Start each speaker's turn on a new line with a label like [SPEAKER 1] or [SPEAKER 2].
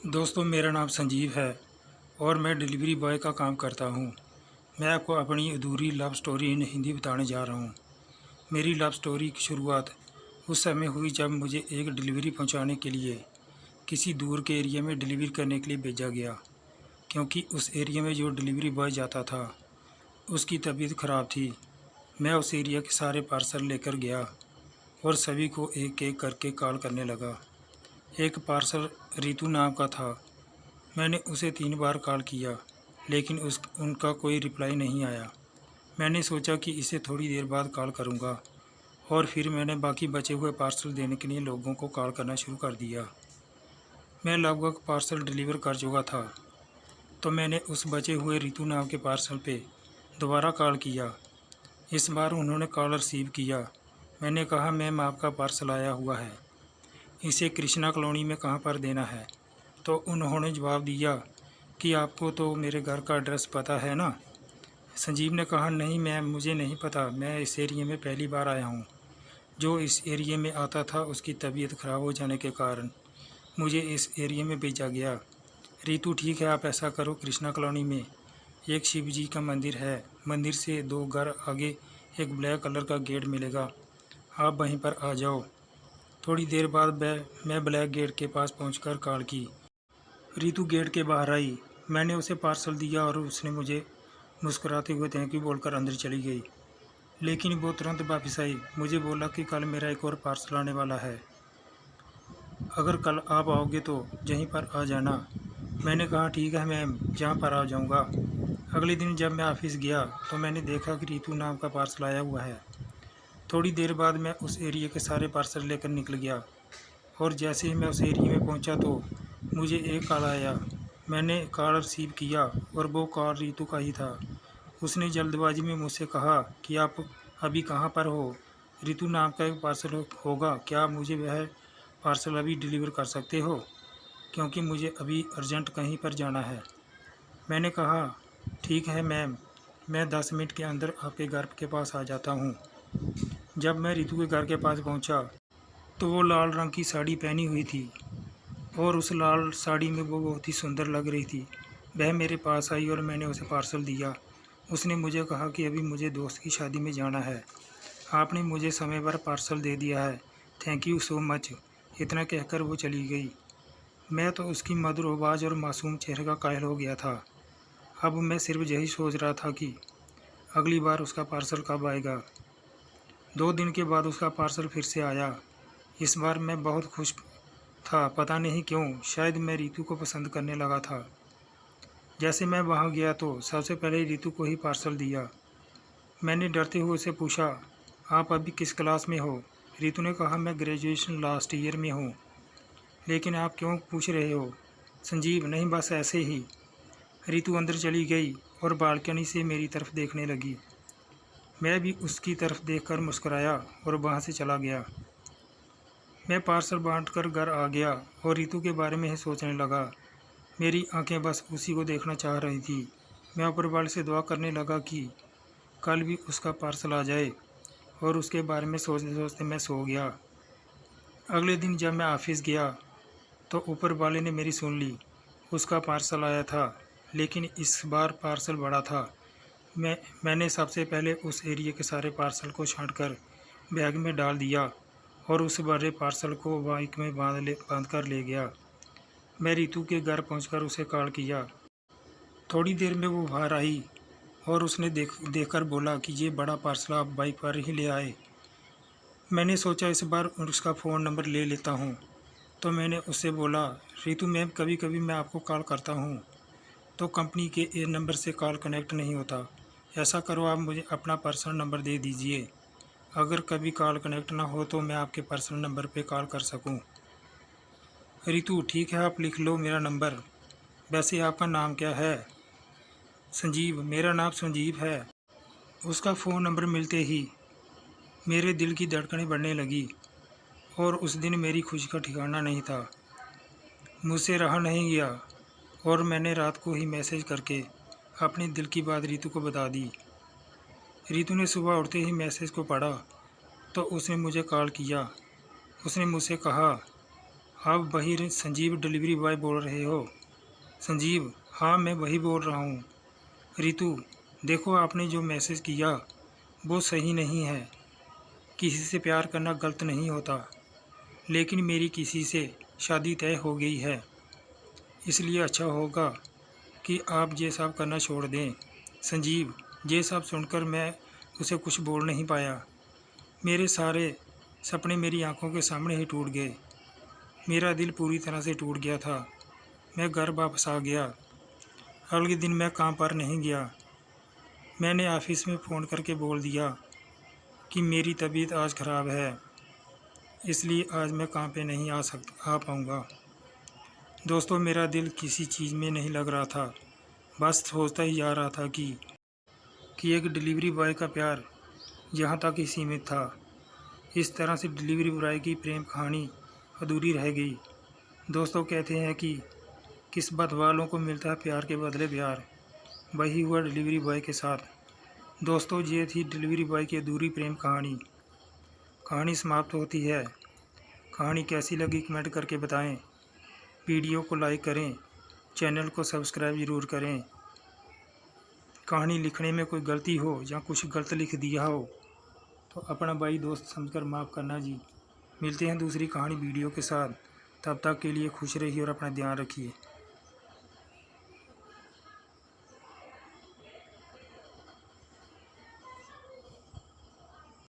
[SPEAKER 1] दोस्तों, मेरा नाम संजीव है और मैं डिलीवरी बॉय का काम करता हूँ। मैं आपको अपनी अधूरी लव स्टोरी इन हिंदी बताने जा रहा हूँ। मेरी लव स्टोरी की शुरुआत उस समय हुई जब मुझे एक डिलीवरी पहुँचाने के लिए किसी दूर के एरिया में डिलीवरी करने के लिए भेजा गया, क्योंकि उस एरिया में जो डिलीवरी बॉय जाता था उसकी तबीयत ख़राब थी। मैं उस एरिया के सारे पार्सल लेकर गया और सभी को एक एक करके कॉल करने लगा। एक पार्सल रितु नाम का था। मैंने उसे 3 बार कॉल किया, लेकिन उनका कोई रिप्लाई नहीं आया। मैंने सोचा कि इसे थोड़ी देर बाद कॉल करूंगा और फिर मैंने बाकी बचे हुए पार्सल देने के लिए लोगों को कॉल करना शुरू कर दिया। मैं लगभग पार्सल डिलीवर कर चुका था, तो मैंने उस बचे हुए रितु नाम के पार्सल पे दोबारा कॉल किया। इस बार उन्होंने कॉल रिसीव किया। मैंने कहा, मैम आपका पार्सल आया हुआ है, इसे कृष्णा कॉलोनी में कहाँ पर देना है? तो उन्होंने जवाब दिया कि आपको तो मेरे घर का एड्रेस पता है ना। संजीव ने कहा, नहीं मैम, मुझे नहीं पता, मैं इस एरिया में पहली बार आया हूँ। जो इस एरिया में आता था उसकी तबीयत ख़राब हो जाने के कारण मुझे इस एरिया में भेजा गया। रितु, ठीक है, आप ऐसा करो, कृष्णा कॉलोनी में एक शिव जी का मंदिर है। मंदिर से 2 घर आगे एक ब्लैक कलर का गेट मिलेगा, आप वहीं पर आ जाओ। थोड़ी देर बाद मैं ब्लैक गेट के पास पहुंचकर कॉल की। रितु गेट के बाहर आई। मैंने उसे पार्सल दिया और उसने मुझे मुस्कुराते हुए थैंक यू बोलकर अंदर चली गई। लेकिन वो तुरंत वापस आई। मुझे बोला कि कल मेरा एक और पार्सल आने वाला है, अगर कल आप आओगे तो यहीं पर आ जाना। मैंने कहा, ठीक है मैम, जहाँ पर आ जाऊँगा। अगले दिन जब मैं ऑफिस गया तो मैंने देखा कि रितु नाम का पार्सल आया हुआ है। थोड़ी देर बाद मैं उस एरिया के सारे पार्सल लेकर निकल गया और जैसे ही मैं उस एरिया में पहुंचा तो मुझे एक कॉल आया। मैंने कॉल रिसीव किया और वो कॉल रितु का ही था। उसने जल्दबाजी में मुझसे कहा कि आप अभी कहाँ पर हो? रितु नाम का एक पार्सल होगा, क्या मुझे वह पार्सल अभी डिलीवर कर सकते हो? क्योंकि मुझे अभी अर्जेंट कहीं पर जाना है। मैंने कहा, ठीक है मैम, मैं 10 मिनट के अंदर आपके घर के पास आ जाता हूँ। जब मैं रितु के घर के पास पहुँचा तो वो लाल रंग की साड़ी पहनी हुई थी और उस लाल साड़ी में वो बहुत ही सुंदर लग रही थी। वह मेरे पास आई और मैंने उसे पार्सल दिया। उसने मुझे कहा कि अभी मुझे दोस्त की शादी में जाना है, आपने मुझे समय पर पार्सल दे दिया है, थैंक यू सो मच। इतना कहकर वो चली गई। मैं तो उसकी मधुर आवाज़ और मासूम चेहरे का कायल हो गया था। अब मैं सिर्फ यही सोच रहा था कि अगली बार उसका पार्सल कब आएगा। 2 दिन के बाद उसका पार्सल फिर से आया। इस बार मैं बहुत खुश था, पता नहीं क्यों, शायद मैं रितु को पसंद करने लगा था। जैसे मैं वहां गया तो सबसे पहले रितु को ही पार्सल दिया। मैंने डरते हुए उसे पूछा, आप अभी किस क्लास में हो? रितु ने कहा, मैं ग्रेजुएशन लास्ट ईयर में हूँ। लेकिन आप क्यों पूछ रहे हो? संजीव, नहीं, बस ऐसे ही। रितु अंदर चली गई और बालकनी से मेरी तरफ देखने लगी। मैं भी उसकी तरफ देखकर मुस्कुराया और वहाँ से चला गया। मैं पार्सल बांटकर घर आ गया और रितु के बारे में ही सोचने लगा। मेरी आंखें बस उसी को देखना चाह रही थी। मैं ऊपर वाले से दुआ करने लगा कि कल भी उसका पार्सल आ जाए और उसके बारे में सोचते सोचते मैं सो गया। अगले दिन जब मैं ऑफिस गया तो ऊपर वाले ने मेरी सुन ली। उसका पार्सल आया था, लेकिन इस बार पार्सल बड़ा था। मैंने सबसे पहले उस एरिया के सारे पार्सल को छांटकर बैग में डाल दिया और उस बड़े पार्सल को बाइक में बांध कर ले गया। मैं रितु के घर पहुंचकर उसे कॉल किया। थोड़ी देर में वो बाहर आई और उसने देखकर बोला कि ये बड़ा पार्सल आप बाइक पर ही ले आए। मैंने सोचा इस बार उसका फ़ोन नंबर ले लेता हूँ, तो मैंने उससे बोला, रितु मैम, कभी कभी मैं आपको कॉल करता हूँ तो कंपनी के ए नंबर से कॉल कनेक्ट नहीं होता। ऐसा करो, आप मुझे अपना पर्सनल नंबर दे दीजिए, अगर कभी कॉल कनेक्ट ना हो तो मैं आपके पर्सनल नंबर पे कॉल कर सकूं। रितु, ठीक है, आप लिख लो मेरा नंबर। वैसे आपका नाम क्या है? संजीव, मेरा नाम संजीव है। उसका फ़ोन नंबर मिलते ही मेरे दिल की धड़कनें बढ़ने लगी और उस दिन मेरी खुशी का ठिकाना नहीं था। मुझसे रहा नहीं गया और मैंने रात को ही मैसेज करके अपने दिल की बात रितु को बता दी। रितु ने सुबह उठते ही मैसेज को पढ़ा तो उसने मुझे कॉल किया। उसने मुझसे कहा, आप वही संजीव डिलीवरी बॉय बोल रहे हो? संजीव: हाँ, मैं वही बोल रहा हूँ। रितु: देखो, आपने जो मैसेज किया वो सही नहीं है। किसी से प्यार करना गलत नहीं होता, लेकिन मेरी किसी से शादी तय हो गई है, इसलिए अच्छा होगा कि आप ये सब करना छोड़ दें। संजीव: ये सब सुनकर मैं उसे कुछ बोल नहीं पाया। मेरे सारे सपने मेरी आंखों के सामने ही टूट गए। मेरा दिल पूरी तरह से टूट गया था। मैं घर वापस आ गया। अगले दिन मैं काम पर नहीं गया। मैंने ऑफिस में फ़ोन करके बोल दिया कि मेरी तबीयत आज ख़राब है, इसलिए आज मैं काम पे नहीं आ पाऊँगा। दोस्तों, मेरा दिल किसी चीज़ में नहीं लग रहा था। बस सोचता ही जा रहा था कि एक डिलीवरी बॉय का प्यार यहाँ तक ही सीमित था। इस तरह से डिलीवरी बॉय की प्रेम कहानी अधूरी रह गई। दोस्तों, कहते हैं कि किस्मत वालों को मिलता है प्यार के बदले प्यार। वही हुआ डिलीवरी बॉय के साथ। दोस्तों, ये थी डिलीवरी बॉय की अधूरी प्रेम कहानी। कहानी समाप्त होती है। कहानी कैसी लगी कमेंट करके बताएं। वीडियो को लाइक करें, चैनल को सब्सक्राइब ज़रूर करें। कहानी लिखने में कोई गलती हो या कुछ गलत लिख दिया हो तो अपना भाई दोस्त समझकर माफ़ करना जी। मिलते हैं दूसरी कहानी वीडियो के साथ। तब तक के लिए खुश रहिए और अपना ध्यान रखिए।